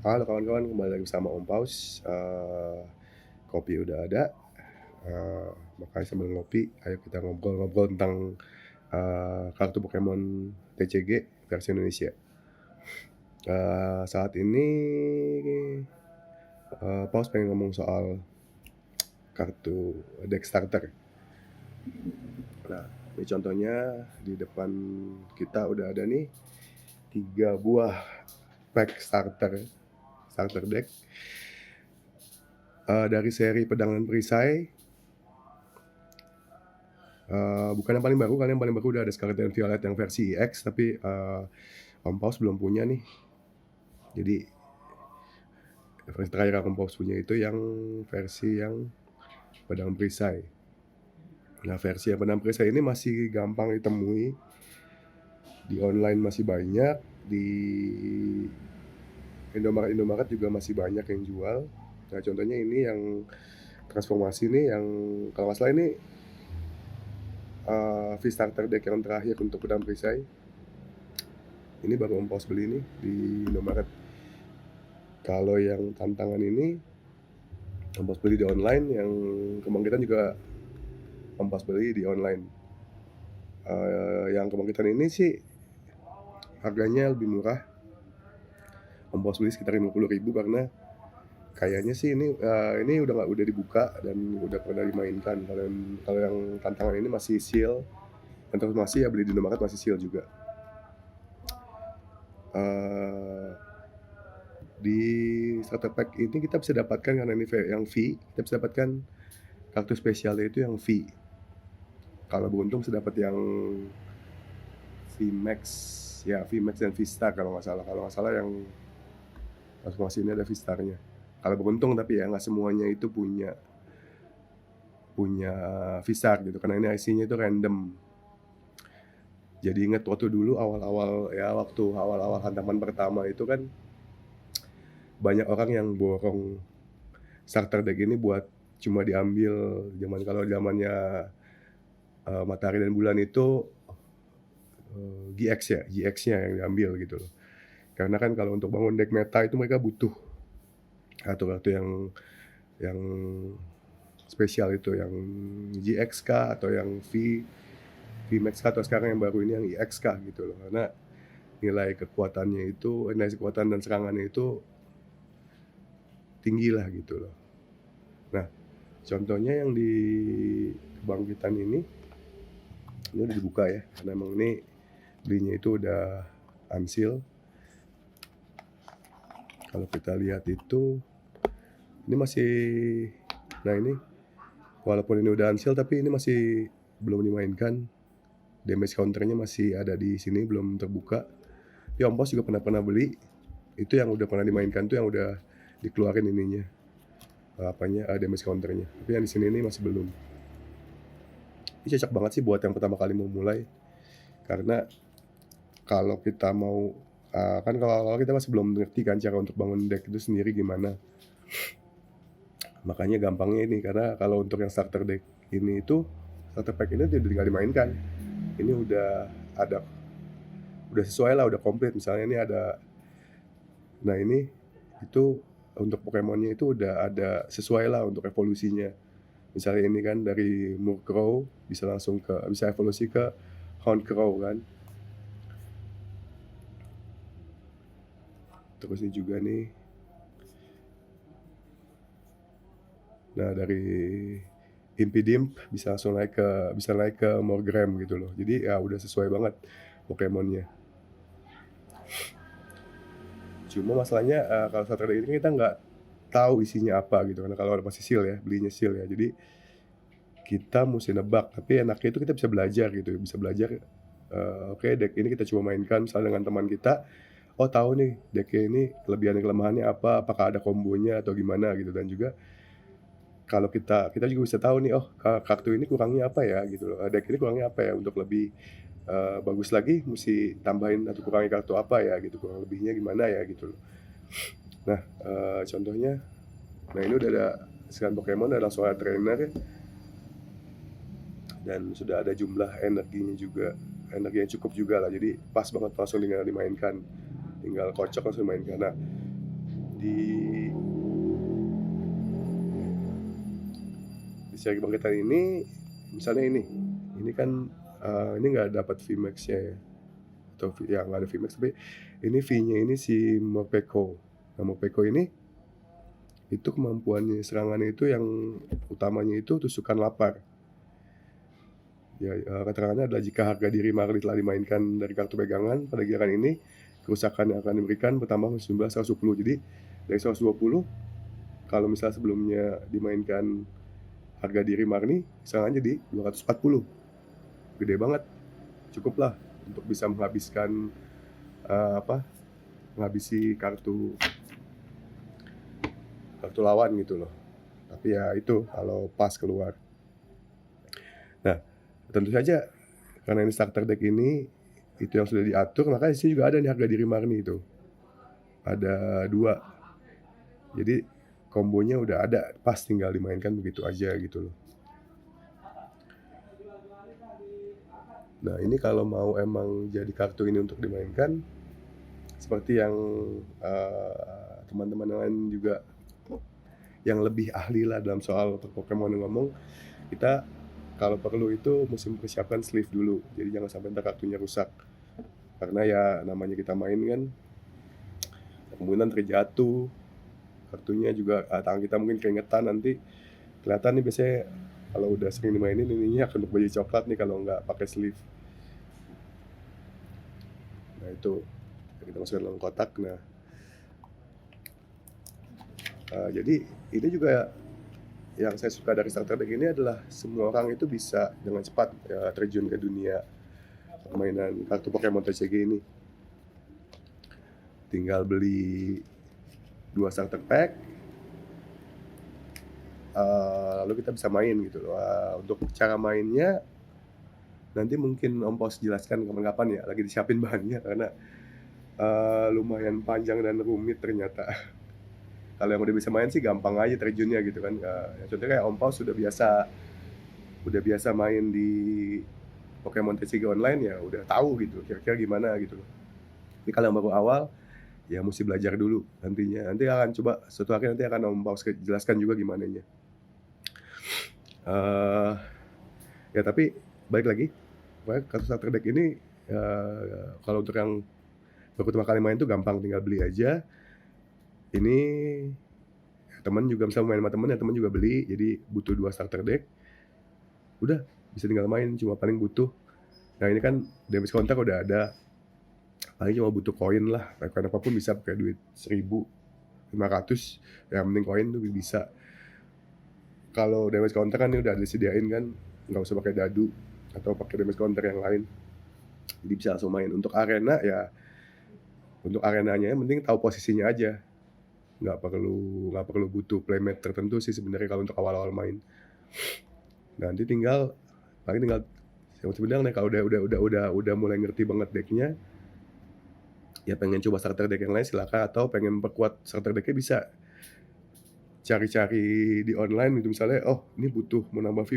Halo kawan-kawan, kembali lagi bersama Om Paus. Kopi udah ada, makanya sambil ngopi, ayo kita ngobrol-ngobrol tentang, kartu Pokemon TCG versi Indonesia. Saat ini, Paus pengen ngomong soal kartu deck starter. Nah, ini contohnya di depan kita udah ada nih 3 buah pack starter deck, dari seri Pedang dan Perisai. Bukan yang paling baru, kan yang paling baru udah ada Scarlet and Violet yang versi EX, tapi, Om Paus belum punya nih. Jadi versi terakhir yang Om Paus punya itu yang versi yang Pedang Perisai. Nah, versi yang Pedang Perisai ini masih gampang ditemui, di online masih banyak, di Indomaret juga masih banyak yang jual. Nah, contohnya ini yang transformasi nih, yang kalau nggak salah ini, V-Starter deck yang terakhir untuk Pedang Perisai. Ini baru Om Paus beli nih di Indomaret. Kalau yang tantangan ini, Om Paus beli di online, yang kebangkitan juga Om Paus beli di online. Yang kebangkitan ini sih harganya lebih murah. Om Paus beli sekitar 50.000 karena kayaknya sih ini udah dibuka dan udah pernah dimainkan. Kalau yang tantangan ini masih seal, yang terus masih ya beli di Indomaret masih seal juga. Di starter pack ini kita bisa dapatkan, karena ini yang V, kita bisa dapatkan kartu spesialnya itu yang V. Kalau beruntung bisa dapat yang VMAX, ya VMAX dan V-Star kalau nggak salah yang transformasi ini ada V-Star-nya. Kalau beruntung, tapi ya nggak semuanya itu punya V-Star gitu, karena ini IC-nya itu random. Jadi ingat waktu dulu waktu awal-awal hantaman pertama itu kan banyak orang yang borong starter deck ini buat cuma diambil kalau zamannya Matahari dan Bulan itu, GX-nya yang diambil gitu loh. Karena kan kalau untuk bangun deck meta itu mereka butuh kartu-kartu yang spesial itu, yang GX kah atau yang VMAX kah, atau sekarang yang baru ini yang EX kah gitu loh. Karena nilai kekuatan dan serangannya itu tinggi lah gitu loh. Nah, contohnya yang di kebangkitan ini udah dibuka ya, karena emang ini belinya itu udah unseal. Kalau kita lihat itu, ini masih, nah ini walaupun ini udah unseal tapi ini masih belum dimainkan. Damage counternya masih ada di sini, belum terbuka. Tapi Om Paus juga pernah beli, itu yang udah pernah dimainkan tuh, yang udah dikeluarin ininya, damage counternya. Tapi yang di sini ini masih belum. Ini cocok banget sih buat yang pertama kali mau mulai, karena kalau kita mau, kan kalau kita masih belum ngerti kan cara untuk bangun deck itu sendiri gimana. Makanya gampangnya ini, karena kalau untuk yang starter deck ini itu, starter pack ini udah tinggal dimainkan. Ini udah sesuai lah, udah komplit. Misalnya ini ada, nah ini itu untuk Pokemonnya itu udah ada sesuai lah untuk evolusinya. Misalnya ini kan dari Murkrow bisa evolusi ke Honchkrow kan. Terus ini juga nih, nah dari Impidimp bisa naik ke Morgrem gitu loh. Jadi ya udah sesuai banget Pokemonnya. Cuma masalahnya, kalau starter deck ini kita nggak tahu isinya apa gitu, karena kalau masih seal ya, belinya seal ya. Jadi kita mesti nebak, tapi enaknya itu kita bisa belajar gitu, oke deck ini kita coba mainkan misalnya dengan teman kita, oh tahu nih deck ini kelebihan dan kelemahannya apa, apakah ada kombonya atau gimana gitu. Dan juga kalau kita juga bisa tahu nih, oh kartu ini kurangnya apa ya gitu loh, deck ini kurangnya apa ya, untuk lebih bagus lagi mesti tambahin atau kurangi kartu apa ya gitu, kurang lebihnya gimana ya gitu loh. Nah, contohnya, nah ini udah ada sekian Pokemon, ada langsung ada trainer, dan sudah ada jumlah energinya juga, energi yang cukup juga lah, jadi pas banget langsung tinggal dimainkan, tinggal kocok langsung dimainkan. Nah, di seri kebangkitan ini misalnya ini kan ini nggak dapat VMAX-nya ya, atau ya nggak ada VMAX, tapi ini V-nya ini si Morpeko. Nah, Morpeko ini itu kemampuannya serangannya itu yang utamanya itu tusukan lapar. Ya, keterangannya adalah jika harga diri Marley telah dimainkan dari kartu pegangan pada giliran ini, kerusakan yang akan diberikan bertambah menjadi 110. Jadi dari 120, kalau misalnya sebelumnya dimainkan harga diri Marni, serangan jadi 240. Gede banget, cukuplah untuk bisa menghabiskan menghabisi kartu lawan gitu loh. Tapi ya itu kalau pas keluar. Nah, tentu saja karena ini starter deck ini itu yang sudah diatur, maka di sini juga ada nih harga diri Marni itu. Ada 2. Jadi kombonya udah ada, pas tinggal dimainkan begitu aja gitu loh. Nah, ini kalau mau emang jadi kartu ini untuk dimainkan, seperti yang teman-teman yang lain juga yang lebih ahli lah dalam soal Pokemon ngomong, kita kalau perlu itu mesti mempersiapkan sleeve dulu. Jadi jangan sampai ntar kartunya rusak. Karena ya namanya kita main kan, kemungkinan terjatuh, kartunya juga tangan kita mungkin keringetan, nanti kelihatan nih biasanya kalau udah sering dimainin ininya akan berbagai coklat nih kalau nggak pakai sleeve. Nah itu kita masukkan dalam kotak. Nah jadi ini juga yang saya suka dari starter deck ini adalah semua orang itu bisa dengan cepat terjun ke dunia permainan kartu Pokemon TCG ini. Tinggal beli 2 starter pack, lalu kita bisa main gitu loh. Untuk cara mainnya nanti mungkin Om Paus jelaskan kapan-kapan ya, lagi disiapin bahannya karena lumayan panjang dan rumit ternyata. Kalau yang udah bisa main sih gampang aja terjunnya gitu kan. Ya contohnya kayak Om Paus udah biasa main di Pokemon TCG online, ya udah tahu gitu kira-kira gimana gitu loh. Tapi kalau yang baru awal ya mesti belajar dulu nantinya. Nanti akan coba suatu hari nanti akan Om Paus jelaskan juga gimana nya. Ya tapi balik lagi, kartu starter deck ini kalau untuk yang baru pertama kali main tuh gampang, tinggal beli aja. Ini teman juga misalnya main sama temen ya, temen juga beli, jadi butuh 2 starter deck, udah bisa tinggal main, cuma paling butuh. Nah ini kan damage counter udah ada, paling cuma butuh koin lah, koin apapun bisa, pakai duit 1.500, yang penting koin tuh bisa. Kalau damage counter kan ini udah disediain kan, nggak usah pakai dadu atau pakai damage counter yang lain, jadi bisa langsung main. Untuk arena ya, untuk arenanya yang penting tahu posisinya aja, nggak perlu butuh playmate tertentu sih sebenarnya kalau untuk awal-awal main. Nanti paling tinggal sebenarnya kalau udah mulai ngerti banget decknya, ya pengen coba starter deck yang lain silakan, atau pengen perkuat starter decknya bisa cari-cari di online gitu. Misalnya ini butuh mau nambah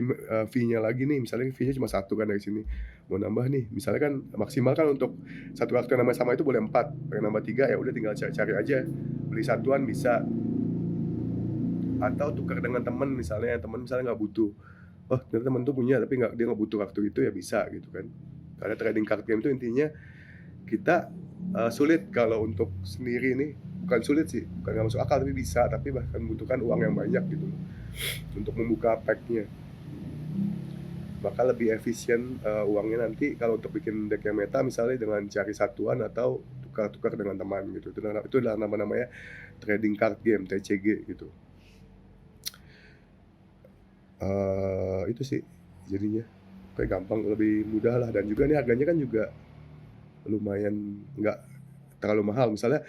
fee-nya lagi nih, misalnya fee-nya cuma 1 kan dari sini, mau nambah nih misalnya kan maksimal kan untuk satu kartu yang namanya sama itu boleh 4, pengen nambah 3 ya udah tinggal cari aja, beli satuan bisa, atau tukar dengan temen misalnya nggak butuh, ternyata temen tuh punya tapi dia nggak butuh kartu itu, ya bisa gitu kan. Karena trading card game itu intinya kita sulit kalau untuk sendiri nih, bukan sulit sih, bukan nggak masuk akal, tapi bisa, tapi bahkan membutuhkan uang yang banyak gitu untuk membuka packnya. Maka lebih efisien uangnya nanti kalau untuk bikin deck yang meta misalnya dengan cari satuan atau tukar-tukar dengan teman gitu. Itu adalah namanya trading card game TCG gitu. Itu sih jadinya kayak gampang, lebih mudah lah, dan juga nih harganya kan juga lumayan nggak terlalu mahal. Misalnya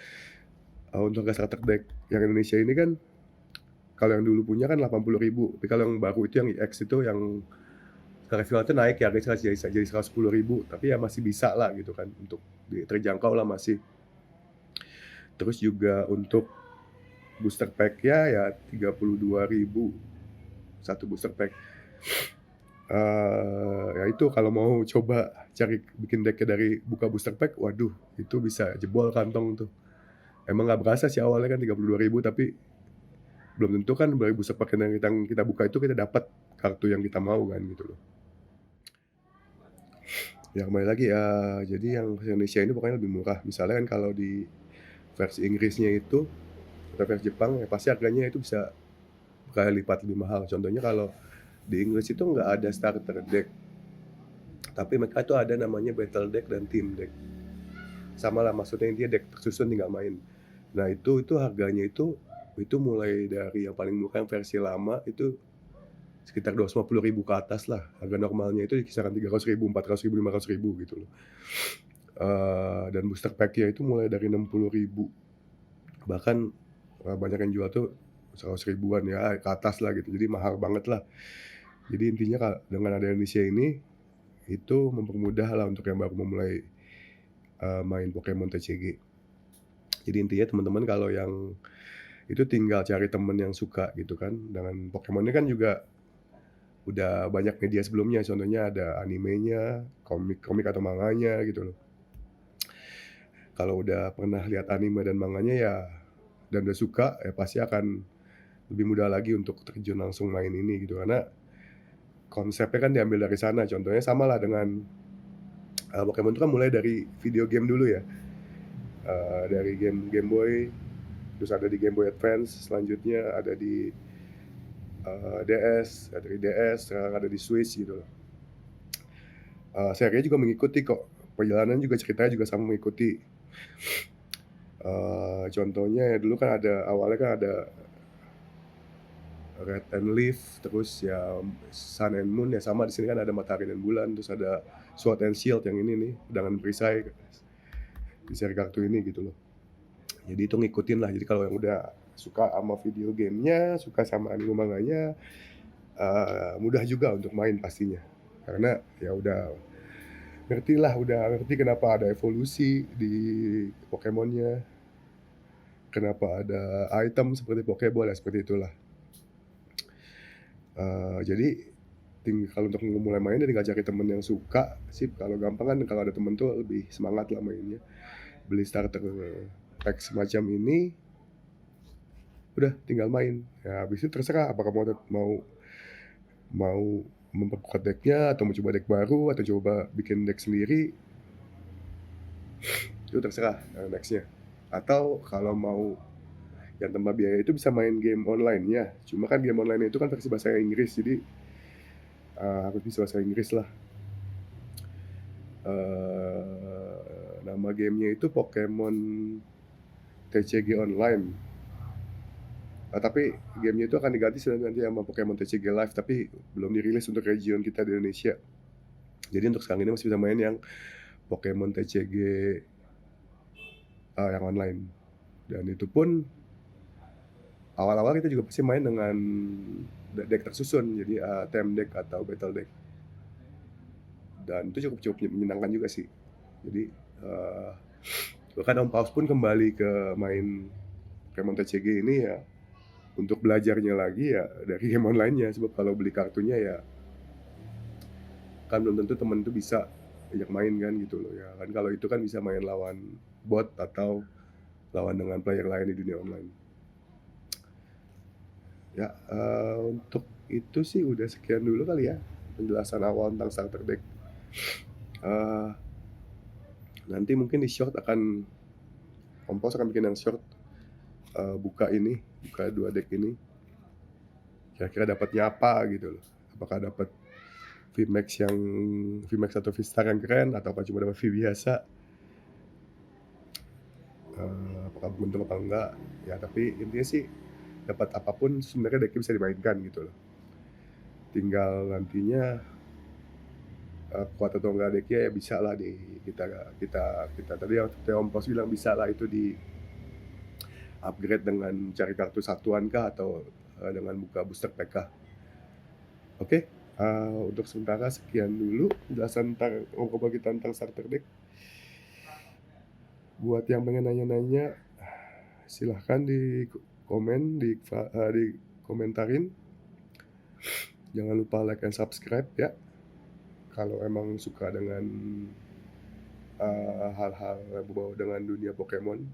untuk starter deck yang Indonesia ini kan, kalau yang dulu punya kan 80.000, tapi kalau yang baru itu yang EX itu yang revival itu naik ya, harganya jadi 110.000, tapi ya masih bisa lah gitu kan, untuk terjangkau lah masih. Terus juga untuk booster pack ya 32.000 satu booster pack. Ya itu kalau mau coba cari bikin decknya dari buka booster pack, waduh itu bisa jebol kantong tuh. Emang nggak berasa sih awalnya kan 32.000, tapi belum tentu kan 2.000 paket yang kita buka itu kita dapat kartu yang kita mau kan gitu loh. Ya kembali lagi, jadi yang versi Indonesia ini pokoknya lebih murah. Misalnya kan kalau di versi Inggrisnya itu atau versi Jepang ya pasti harganya itu bisa berkali lipat lebih mahal. Contohnya kalau di Inggris itu nggak ada starter deck, tapi mereka tuh ada namanya battle deck dan team deck. Sama lah maksudnya dia deck tersusun tinggal main. Nah itu harganya itu mulai dari yang paling murah yang versi lama itu sekitar 250.000 ke atas lah. Harga normalnya itu di kisaran 300.000, 400.000, 500.000 gitu loh. Dan booster pack-nya itu mulai dari 60.000. Bahkan, banyak yang jual tuh 100 ribuan ya ke atas lah gitu. Jadi mahal banget lah. Jadi intinya dengan ada Indonesia ini, itu mempermudah lah untuk yang baru memulai, main Pokemon TCG. Jadi intinya teman-teman kalau yang itu tinggal cari temen yang suka gitu kan, dengan Pokemon ini kan juga udah banyak media sebelumnya, contohnya ada animenya, komik-komik atau manganya gitu loh. Kalau udah pernah lihat anime dan manganya ya dan udah suka, ya pasti akan lebih mudah lagi untuk terjun langsung main ini gitu, karena konsepnya kan diambil dari sana. Contohnya samalah dengan, Pokemon itu kan mulai dari video game dulu ya, dari Game Boy, terus ada di Game Boy Advance, selanjutnya ada di, DS, ada di DS, sekarang ada di Switch gitu loh. Serinya juga mengikuti kok, perjalanan juga ceritanya juga sama mengikuti. Contohnya ya dulu kan awalnya kan ada Red and Leaf, terus ya Sun and Moon, ya sama di sini kan ada Matahari dan Bulan, terus ada Sword and Shield yang ini nih, pedang dan perisai di seri kartu ini gitu loh. Jadi itu ngikutin lah, jadi kalau yang udah suka sama video gamenya, suka sama anime manganya, mudah juga untuk main pastinya. Karena ya udah ngerti kenapa ada evolusi di Pokemonnya, kenapa ada item seperti Pokeball ya seperti itulah. Jadi kalau untuk memulai main ya tinggal cari temen yang suka sih, kalau gampang kan kalau ada temen tuh lebih semangat lah mainnya. Beli starter pack semacam ini, udah tinggal main. Ya habis itu terserah apakah mau mau memperkuat deck-nya atau mau coba deck baru atau coba bikin deck sendiri, itu terserah, next-nya. Atau kalau mau yang tambah biaya itu bisa main game online-nya, cuma kan game online itu kan versi bahasa Inggris, jadi, harus bisa bahasa Inggris lah. Nama gamenya itu Pokemon TCG Online. Tapi gamenya itu akan diganti nanti sama Pokemon TCG Live, tapi belum dirilis untuk region kita di Indonesia. Jadi untuk sekarang ini masih bisa main yang Pokemon TCG yang online. Dan itu pun awal-awal kita juga pasti main dengan deck tersusun, jadi TM deck atau battle deck. Dan itu cukup menyenangkan juga sih. Jadi bahkan Om Paus pun kembali ke main Pokemon TCG ini ya untuk belajarnya lagi ya dari game online-nya, sebab kalau beli kartunya ya kan belum tentu temen tuh bisa ajak main kan gitu loh ya kan, kalau itu kan bisa main lawan bot atau lawan dengan player lain di dunia online. Ya, untuk itu sih udah sekian dulu kali ya penjelasan awal tentang starter deck. Eee, Nanti mungkin di short Om Paus akan bikin yang short, buka 2 deck ini, kira-kira dapatnya apa gitu loh. Apakah dapat VMAX atau V-Star yang keren, atau apa cuma dapat V biasa, apakah beruntung apa enggak, ya tapi intinya sih dapat apapun sebenarnya decknya bisa dimainkan gitu loh. Tinggal nantinya, kuat atau enggak decknya ya bisa lah kita kita kita tadi yang Om Pos bilang bisa lah itu di-upgrade dengan cari kartu satuan kah atau, dengan buka booster pack kah. Oke, untuk sementara sekian dulu penjelasan tentang ngobrol kita tentang starter deck. Buat yang pengen nanya-nanya, silahkan di komen, dikomentarin. Jangan lupa like and subscribe ya. Kalau emang suka dengan hal-hal yang berbau dengan dunia Pokemon.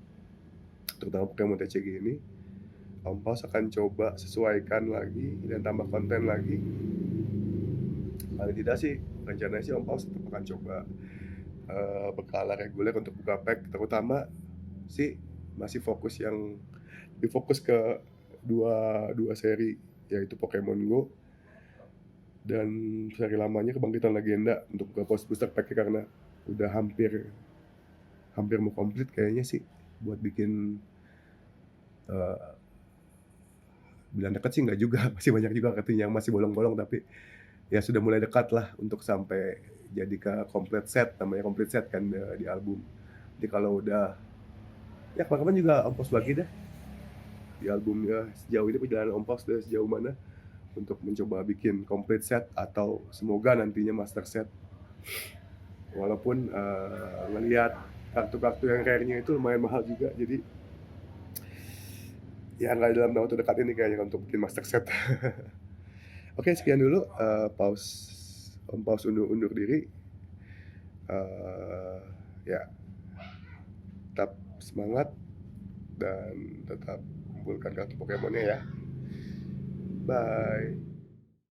terutama Pokemon TCG ini. Om Paus akan coba sesuaikan lagi dan tambah konten lagi. Paling tidak sih rencananya sih Om Paus tetap akan coba, berkala reguler untuk buka pack, terutama sih masih lebih fokus ke dua dua seri, yaitu Pokemon Go dan seri lamanya Kebangkitan Legenda untuk buka booster pack karena udah hampir hampir mau komplit kayaknya sih buat bikin, eee, bilang deket sih nggak juga, masih banyak juga kartunya yang masih bolong-bolong, tapi ya sudah mulai dekat lah untuk sampai jadi ke complete set, namanya complete set kan, di album. Jadi kalau udah ya kapan-kapan juga Om Pos bagi deh di albumnya sejauh ini perjalanan Om Pos udah sejauh mana untuk mencoba bikin complete set atau semoga nantinya master set. Walaupun, ngelihat kartu-kartu yang rare-nya itu lumayan mahal juga, jadi ya nggak dalam waktu dekat ini kayaknya untuk bikin master set. Oke, sekian dulu, Om Paus undur diri, eee, ya tetap semangat dan tetap kumpulkan kartu Pokemonnya ya. Bye.